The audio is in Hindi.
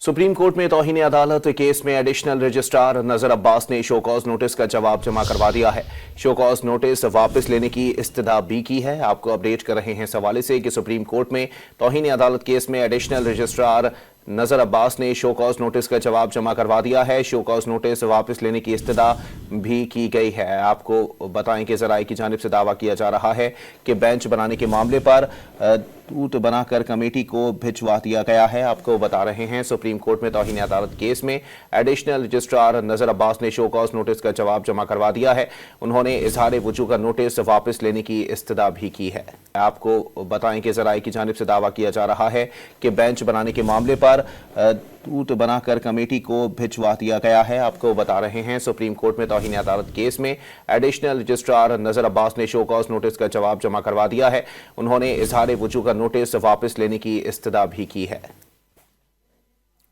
सुप्रीम कोर्ट में तौहीन अदालत केस में एडिशनल रजिस्ट्रार नजर अब्बास ने शो कॉज नोटिस का जवाब जमा करवा दिया है। शो कॉज नोटिस वापस लेने की इस्तदा भी की है। आपको अपडेट कर रहे हैं इस हवाले से कि सुप्रीम कोर्ट में तौहीन अदालत केस में एडिशनल रजिस्ट्रार नजर अब्बास ने शो कॉज नोटिस का जवाब जमा करवा दिया है। शो कॉज नोटिस वापस लेने की इस्तदा भी की गई है। आपको बताएं कि ज़राए की जानिब से दावा किया जा रहा है कि बेंच बनाने के मामले पर तूत बनाकर कमेटी को भिजवा दिया गया है। आपको बता रहे हैं सुप्रीम कोर्ट में तौहीन अदालत केस में एडिशनल रजिस्ट्रार नजर अब्बास ने शो कॉज नोटिस का जवाब जमा करवा दिया है। उन्होंने इजहार वजूह का नोटिस वापस लेने की इस्तदा भी की है। आपको बताएं कि ज़राए की जानिब से दावा किया जा रहा है कि बेंच बनाने के मामले पर तूत बनाकर कमेटी को भिजवा दिया गया है। आपको बता रहे हैं सुप्रीम कोर्ट में तौहीन अदालत केस में एडिशनल रजिस्ट्रार नजर अब्बास ने शो कॉज नोटिस का जवाब जमा करवा दिया है। उन्होंने इजहार वजूह का नोटिस वापस लेने की इस्तदा भी की है।